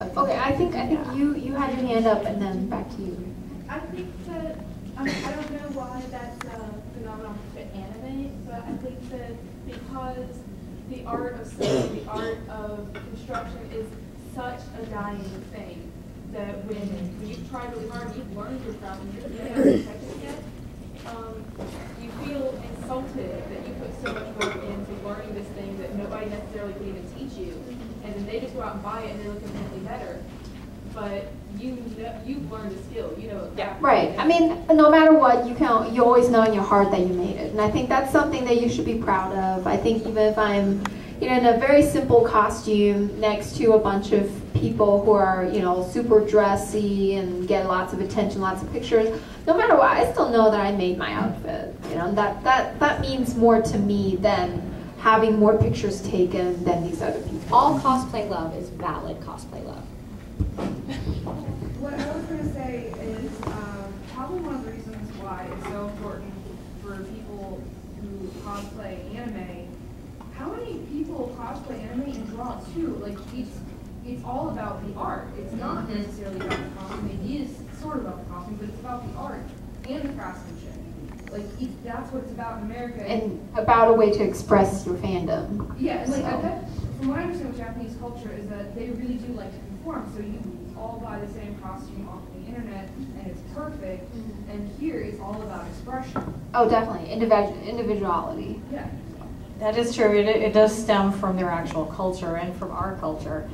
Okay, I think you had your hand up, and then back to you. I think that I don't know why that's a phenomenon to anime, but I think that because the art of sewing, the art of construction is such a dying thing that when you've tried really hard, you've learned your craft, and you're not perfect yet, you feel insulted that you put so much work into learning this thing that nobody necessarily could even teach you, and then they just go out and buy it and they look infinitely better. But you've learned a skill, you know. Yeah, right. I mean, no matter what, you always know in your heart that you made it, and I think that's something that you should be proud of. I think even if I'm, in a very simple costume next to a bunch of people who are, super dressy and get lots of attention, lots of pictures, no matter what, I still know that I made my outfit. That means more to me than having more pictures taken than these other people. All cosplay love is valid cosplay love. What I was going to say is probably one of the reasons why it's so important for people who cosplay anime. How many people cosplay anime and draw too? Like it's all about the art. It's not necessarily about the costume. It is sort of about the costume, but it's about the art and the craftsmanship. Like that's what it's about in America. And about a way to express your fandom. Yeah, and from what I understand with Japanese culture is that they really do like to conform. So you all buy the same costume off the internet and it's perfect. And here it's all about expression. Oh, definitely. Individuality. Yeah. That is true. It does stem from their actual culture and from our culture.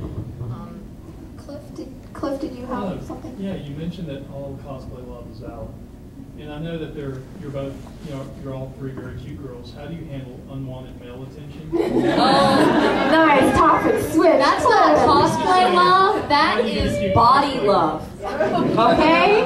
Cliff, did you have something? Yeah, you mentioned that all cosplay love is valid. And I know that you're both, you're all three very cute girls. How do you handle unwanted male attention? Nice topic switch. That's not cosplay love. That is body love. Okay?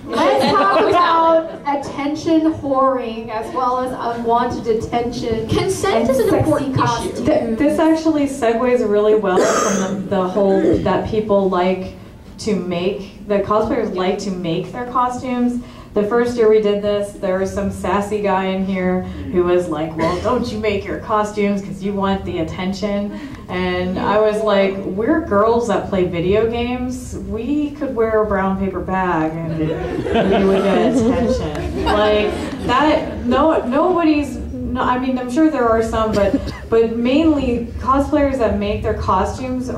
Let's talk about attention whoring as well as unwanted attention. Consent is an important issue. This actually segues really well from the whole that people like to make, the cosplayers like to make their costumes. The first year we did this, there was some sassy guy in here who was like, well, don't you make your costumes because you want the attention. And I was like, we're girls that play video games. We could wear a brown paper bag and we would get attention. Like that, nobody's, I mean, I'm sure there are some, but mainly cosplayers that make their costumes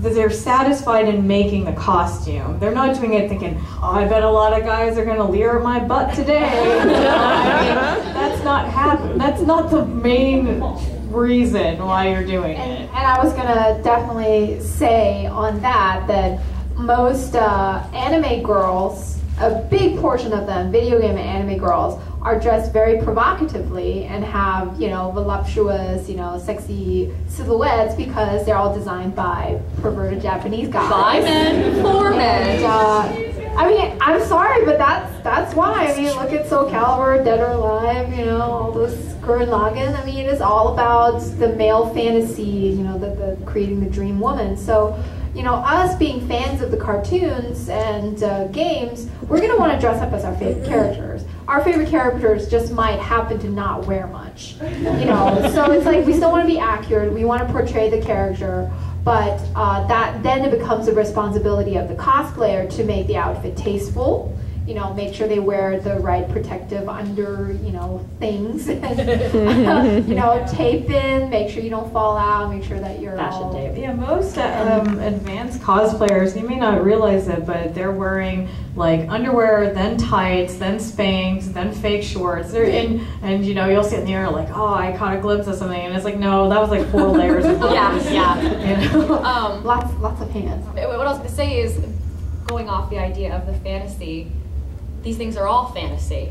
they're satisfied in making the costume. They're not doing it thinking, oh, I bet a lot of guys are going to leer at my butt today. I mean, that's not happening. That's not the main reason why you're doing it. And I was going to definitely say on that most anime girls, a big portion of them, video game and anime girls, are dressed very provocatively and have, voluptuous, sexy silhouettes because they're all designed by perverted Japanese guys. By men, for men. I mean, I'm sorry, but that's why. I mean, look at Soul Calibur, Dead or Alive, all those Gurren Lagann. I mean, it's all about the male fantasy, the creating the dream woman. So, us being fans of the cartoons and games, we're going to want to dress up as our favorite characters. Our favorite characters just might happen to not wear much, So it's like we still want to be accurate. We want to portray the character, but then it becomes the responsibility of the cosplayer to make the outfit tasteful. Make sure they wear the right protective under, things. Tape in, make sure you don't fall out, make sure that you're fashion tape. Yeah, most advanced cosplayers, you may not realize it, but they're wearing like underwear, then tights, then Spanx, then fake shorts. They're in, and you'll sit in the air like, oh, I caught a glimpse of something, and it's like, no, that was like 4 layers of clothes. Yeah. Lots of hands. What I was going to say is, going off the idea of the fantasy, these things are all fantasy.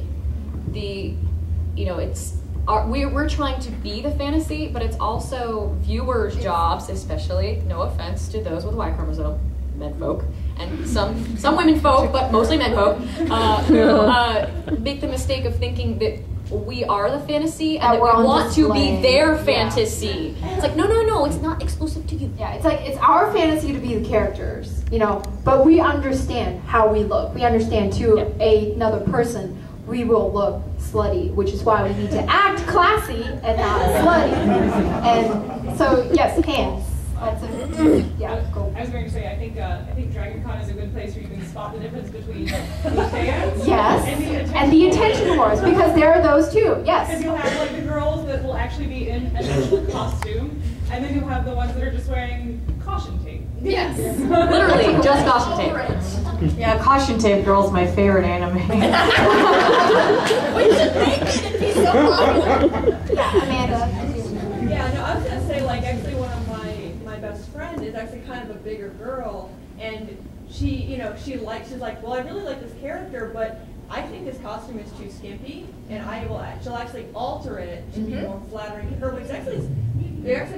We're trying to be the fantasy, but it's also viewers' jobs, especially, no offense to those with Y chromosome, men folk, and some women folk, but mostly men folk, who make the mistake of thinking that we are the fantasy and that we want to be their fantasy. Yeah. It's like, no, it's not exclusive to you. Yeah, it's like, it's our fantasy to be the characters, but we understand how we look. We understand to another person, we will look slutty, which is why we need to act classy and not slutty. And so, yes, hands. That's yeah, go. I was going to say, I think DragonCon is a good place where you can spot the difference between the fans Yes, and the attention wars, because there are those too, yes. Because you'll have like the girls that will actually be in an actual costume, and then you'll have the ones that are just wearing caution tape. Yes, literally, just caution tape. Yeah, caution tape girl's my favorite anime. We should make it and be so popular. Yeah, Amanda. Yeah, no, I was gonna say, like, actually one of my best friend is actually kind of a bigger girl, and she, you know, she's like, well, I really like this character, but I think this costume is too skimpy, and she'll actually alter it to be more flattering to her, which actually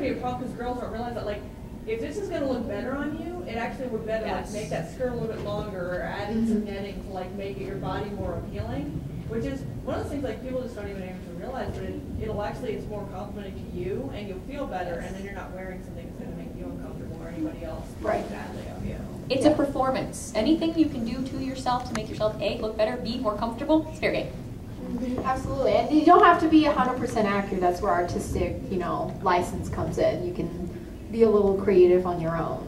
be a problem because girls don't realize that, like, if this is gonna look better on you, it actually would better like make that skirt a little bit longer or add in some netting to like make your body more appealing. Which is one of those things like people just don't even realize, but it's more complimenting to you, and you'll feel better, and then you're not wearing something that's gonna make you uncomfortable or anybody else think badly of you. It's a performance. Anything you can do to yourself to make yourself A, look better, B, more comfortable, it's fair game. Absolutely, and you don't have to be 100% accurate. That's where artistic, license comes in. You can be a little creative on your own,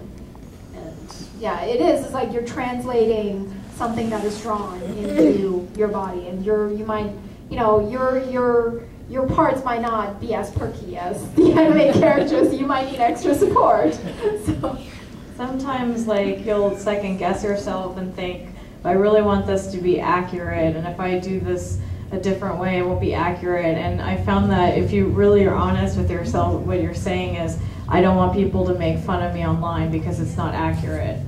and yeah, it is. It's like you're translating something that is drawn into your body, and you might, your parts might not be as perky as the anime characters. You might need extra support. So Sometimes, like, you'll second guess yourself and think, I really want this to be accurate, and if I do this a different way, it won't be accurate. And I found that if you really are honest with yourself, what you're saying is, I don't want people to make fun of me online because it's not accurate.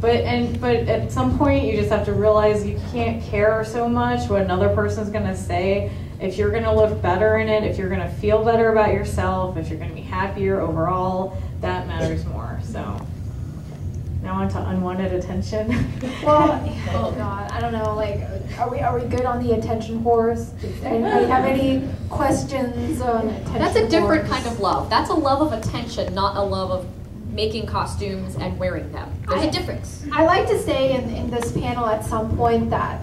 But at some point, you just have to realize you can't care so much what another person's going to say. If you're going to look better in it, if you're going to feel better about yourself, if you're going to be happier overall, that matters more. So now on to unwanted attention. Well, oh God, I don't know. Like, are we good on the attention whores? Does anybody have any questions on attention? That's a different whores? kind of love. That's a love of attention, not a love of making costumes and wearing them. There's a difference. I like to say in this panel at some point that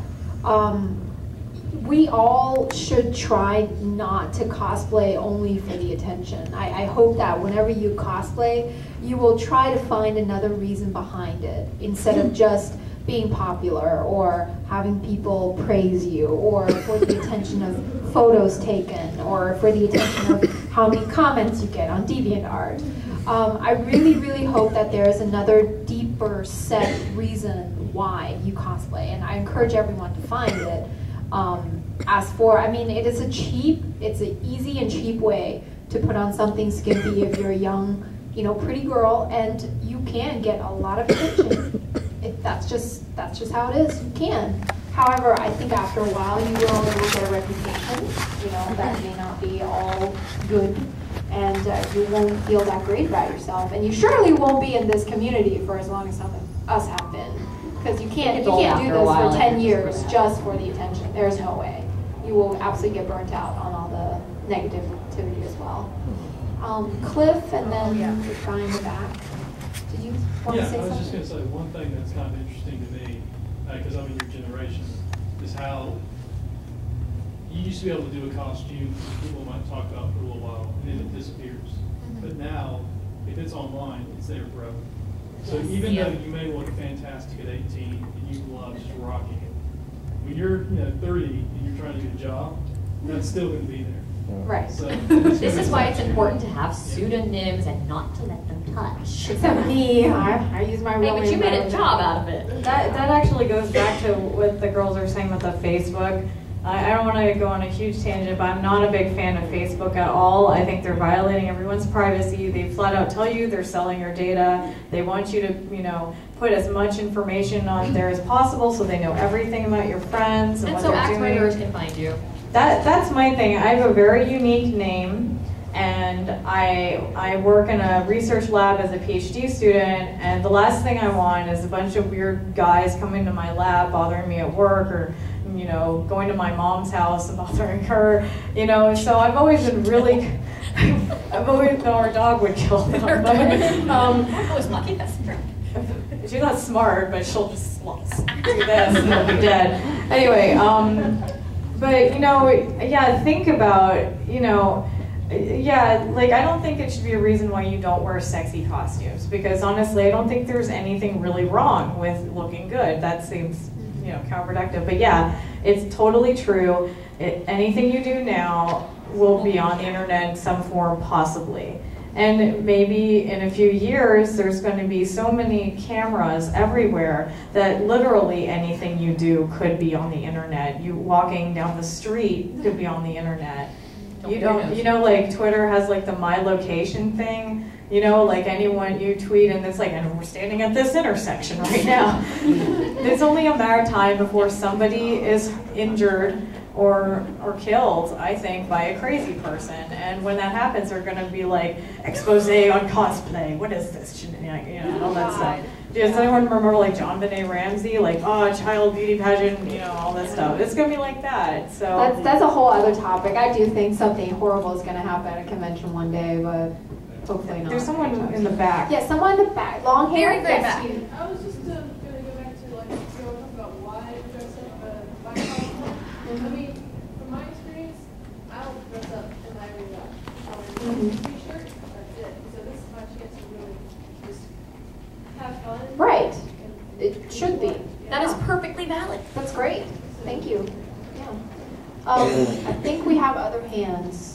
we all should try not to cosplay only for the attention. I hope that whenever you cosplay, you will try to find another reason behind it instead of just being popular or having people praise you or for the attention of photos taken or for the attention of how many comments you get on DeviantArt. I really, really hope that there's another deeper set reason why you cosplay, and I encourage everyone to find it. It is it's an easy and cheap way to put on something skimpy if you're a young, pretty girl, and you can get a lot of attention. That's just how it is. You can. However, I think after a while you will get a reputation, that may not be all good, and you won't feel that great about yourself, and you surely won't be in this community for as long as some of us have been. Because you can't do this for 10 years just for the attention. There's no way. You will absolutely get burnt out on all the negativity as well. Cliff, and then the guy in the back. Did you want to say something? I was just going to say one thing that's kind of interesting to me, because I'm in your generation, is how you used to be able to do a costume people might talk about for a little while, and then it disappears. But now, if it's online, it's there forever. So even though you may look fantastic at 18 and you love just rocking it, when you're 30 and you're trying to get a job, that's still going to be there. Right. So This is why it's important to have pseudonyms and not to let them touch. Except me, I use my real Hey, but you made a job out of it. That actually goes back to what the girls are saying with the Facebook. I don't want to go on a huge tangent, but I'm not a big fan of Facebook at all. I think they're violating everyone's privacy. They flat out tell you they're selling your data. They want you to, put as much information on there as possible so they know everything about your friends and what so they're axe doing. murderers can find you. That's my thing. I have a very unique name, and I work in a research lab as a PhD student, and the last thing I want is a bunch of weird guys coming to my lab bothering me at work, or going to my mom's house and bothering her, so I've always been really, our dog would kill them, but, I was lucky, that's true. she's not smart, but she'll just do this and they'll be dead. Anyway, but, think about, Yeah, like I don't think it should be a reason why you don't wear sexy costumes, because honestly, I don't think there's anything really wrong with looking good. That seems, counterproductive. But yeah, it's totally true. Anything you do now will be on the internet in some form, possibly. And maybe in a few years, there's going to be so many cameras everywhere that literally anything you do could be on the internet. You walking down the street could be on the internet. Like Twitter has like the my location thing. Like anyone you tweet and it's like, and we're standing at this intersection right now. It's only a matter of time before somebody is injured or killed, I think, by a crazy person. And when that happens, they're going to be like, expose on cosplay. What is this? All that stuff. Does anyone remember like John Benet Ramsey? Like, child beauty pageant, all that stuff. It's going to be like that. So that's a whole other topic. I do think something horrible is going to happen at a convention one day, but hopefully not. There's someone in the back. Yeah, someone in the back. Long hair. Very back. I was just going to go back to like talk about why dress up black cosplay. I mean, from my experience, I don't dress up in my everyday life. I wear a t-shirt, that's it. So this is my chance to really just have fun. Right. It should be. That is perfectly valid. That's great. Thank you. Yeah. I think we have other hands.